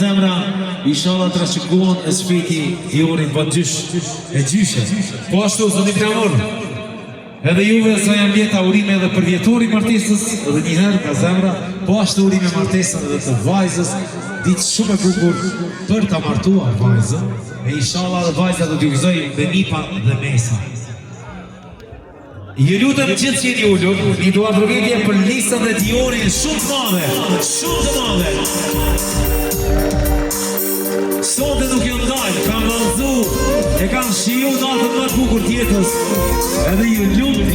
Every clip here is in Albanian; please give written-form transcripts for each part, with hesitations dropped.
zemra, inshallah të rashikuon e shpiti Diorin për e gjyshe. Po ashtu, zoni Pramor, edhe juve sa jam vjeta urime edhe për vjetori martesës, edhe njëherë nga zemra, po ashtu urime martesën edhe të vajzës, ditë shumë e bukur për të martuar vajzën, e inshallah dhe vajzë dhe t'ju gëzoj me nipa dhe mesa. Ju lutëm gjithë që jeni ullur, një dua përgjetje për listën dhe Diorin shumë të madhe, shumë të madhe. Sote nuk jo ndalë, kam vëllëzu, e kam shiju natën më të bukur tjetës, edhe ju lutë.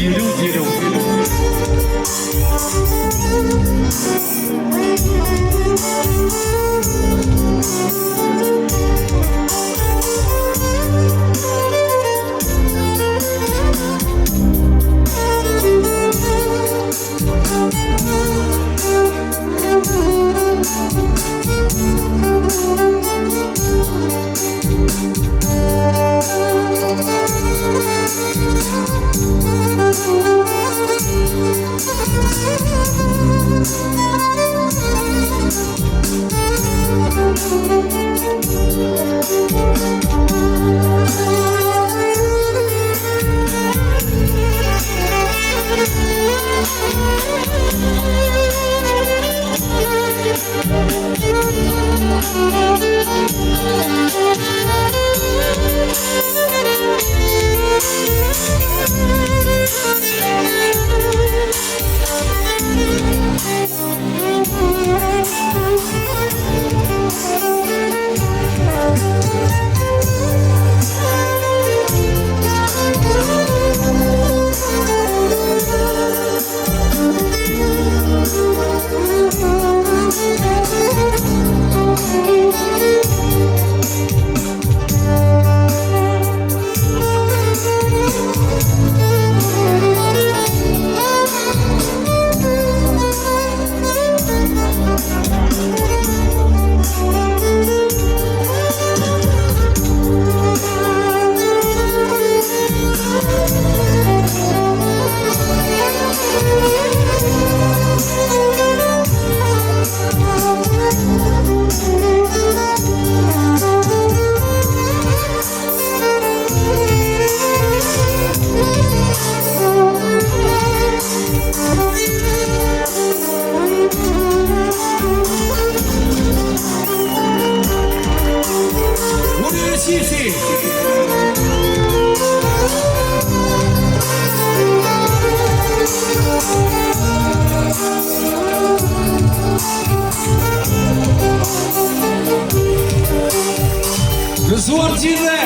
Gëzuar gjithve,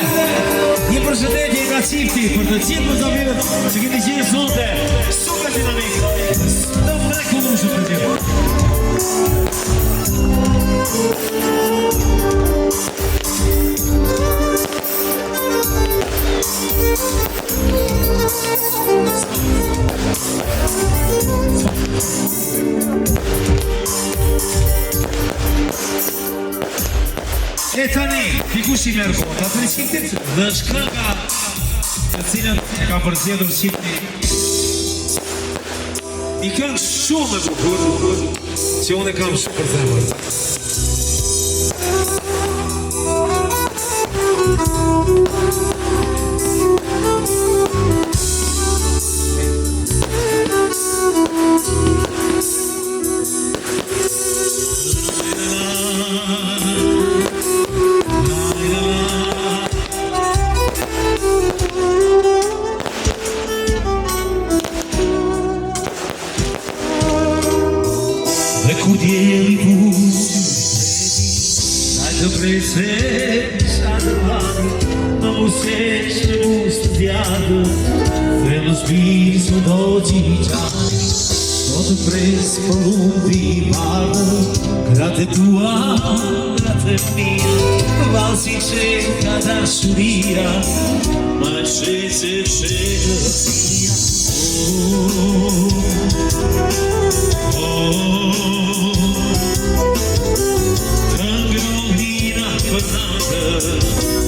një përshëndetje nga qifti për të gjithë mëzamirët që keni gjithë sonte, super dinamik, në vreku më shumë për gjithë. E tani, dikush I merr bota për qiftit dhe është kënga të cilën e ka përzgjedhur qifti. Një këngë shumë e bukur që unë e kam shumë për zemër. Kur djeli punë, sa të presesh atë vani, më musesh në mustë djadë, dhe më shpirë së do gjitani, do të presë për lumbi bardë, gratë tua, gratë mia, valsi që ka dashuria, ma shese shekësia.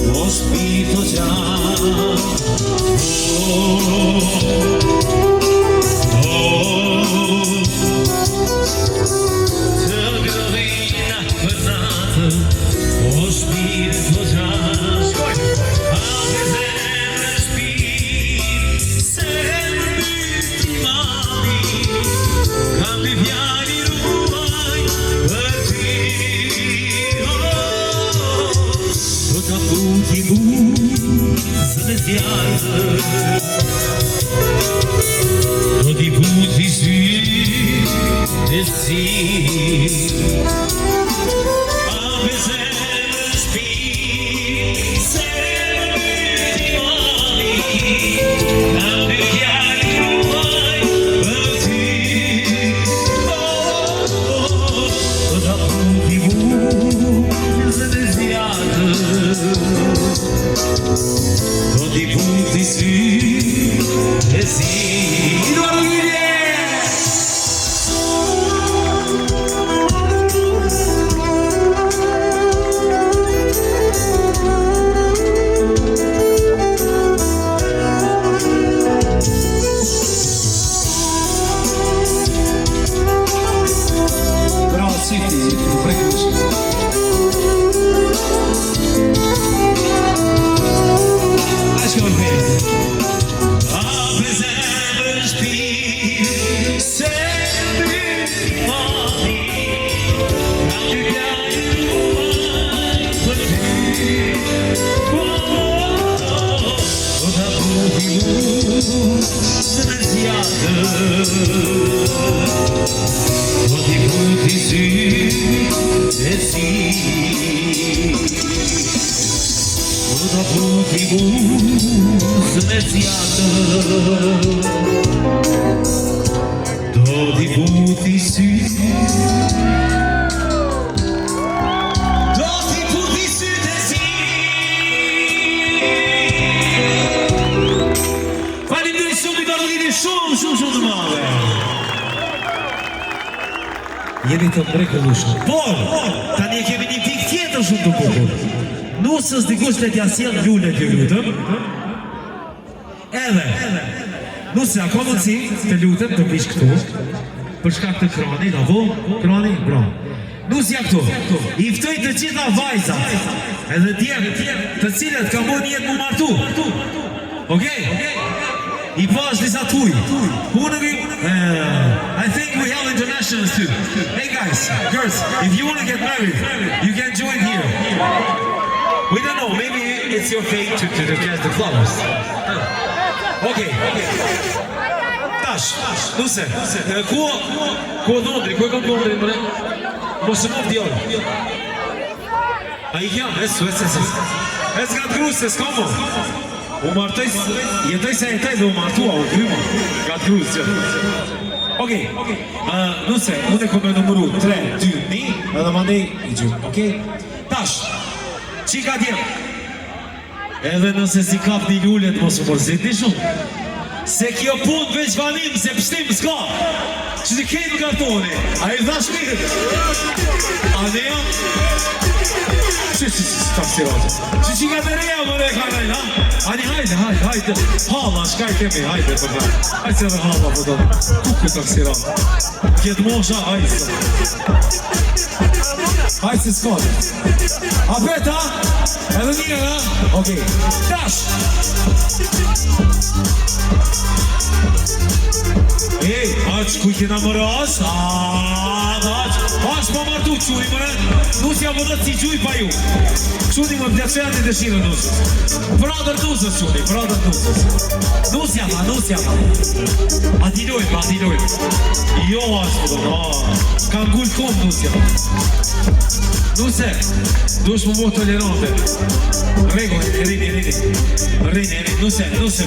Ho spirito già, te gravina per nato, shpirë të gjash Hape zemrë shpirë Se mbyti mami Kam dy fjali ruaj Për ty Do t'a puti buzë dhe zjarë Do t'i puti sy dhe si Hape zemrë shpirë Se mbyti mami Kam dy fjali ruaj për ty Do t'a puti buzë dhe zjarë Do t'i puti sy dhe si Eduardo Guilherme! Bravo, City, acho que eu vejo. Hape zemrë shpirë Se mbyti mami Kam dy fjali ruaj për ty Do t'a puti buzë dhe zjarë Do t'i puti sy dhe si Do t'a puti buzë dhe zjarë Do t'i puti sy Do t'i puti sy dhe si Faleminderit shumë, Eduardo Guilherme, shumë të madhe Jemi të mrekullueshëm. Por, tani e kemi një pikë tjetër shumë të bukur. Nusës dikush le t'ja sjell lule t'ju lutem. Edhe, nusë, a ka mundësi të lutem të vish këtu për shkak të kranit, apo? Krani, bravo. Nusja këtu, i ftoj të gjitha vajzat edhe djemë të cilët ka mund jetë mu martu. Okej? I pash disa tuj. I think we have internationals too. Hey guys, girls, if you want to get married, you can join here. We don't know, maybe it's your fate to catch the flowers. Okay. Tash, nuse, ku Londri, ku e kam Londri, mëre? Mos e mov djallë. A i jam, es gat gruse, s'ka mo. U martoj, jetoj se jetoj dhe u martua, u kryma. Gat gruse, që. Okej, nuse, unë e kom e numëru 3, 2, 1, edhe mandej i gjumë, okej? Tash, qika djemë. Edhe nëse si kap një lullet, mos u mërzit një shumë. Se kjo pun veç vanim, se pështim s'ka. Që të kejmë kartoni, a i dhash mirë. A ne jam? Që taksirajë. Që ka të reja më re karajnë, ha? Ani hajde. Hala, shkaj kemi, hajde për ta. Hajde se dhe hala për ta. Kuku taksirajë. Kjetë mosha, hajde. Hajde se s'kade. A beta? Edhe një, ha? Okej. Tash! Ej, aq ku kena më ras? Aq pa martu quri mëre. Nusja më dhët si gjuj pa ju. Quni më pjaqeja një dëshirë nusës. Pradër nusës quni, pradër nusës. Nusja ma. A ti lojmë. Jo ashtë, ka ngull kom nusja. Nuse, dush më më tolerante. Regull, rini. Nuse,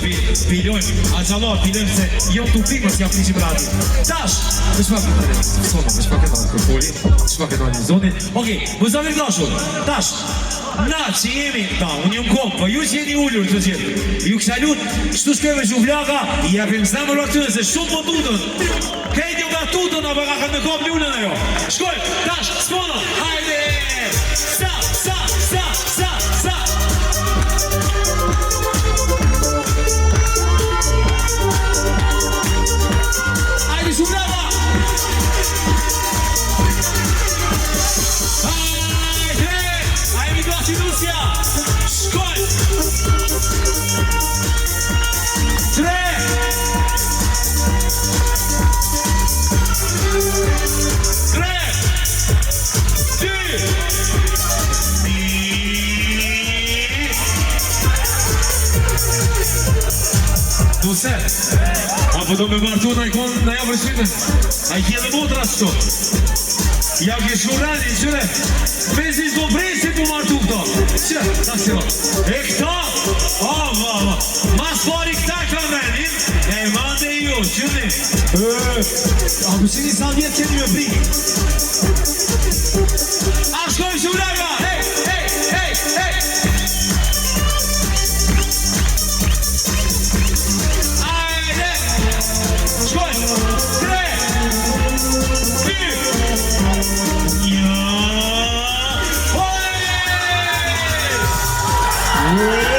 pilojmë. A qalar, pilojmë se jo të upimës ja prishim radi. Tash! Më shpak e të soma, më shpak e të kërpoli, më shpak e të një zoni. Okej, më zavir dashur, tash! Na që jemi, unë jëmë kom, po ju që jeni ullur të gjithë. Ju kësha lutë, shtu shkeve që u vlaga, i japim zemër aktëve se shumë më tutën. Kejt ju nga tutën, apo ka me kom lullën e jo. Shkoj, tash, s'pono, hajde! Sa! Hajde, shumë brava! Hajde! A jemi gati se? Apo do me martu në ikon në javë rësvite? A i kje dhe motra së to? Ja ke shurani, qëre? Mezi s'do brejsi të martu këto. Që? Ta si va? E këta? Va. Mas pari këta ka venin, e mande i jo, qëni? Ako që një sa vjetë qeni me prikë. A shkoj shurega! Hey! Ajde! Shkoj! 3! 2! Ja! Oj!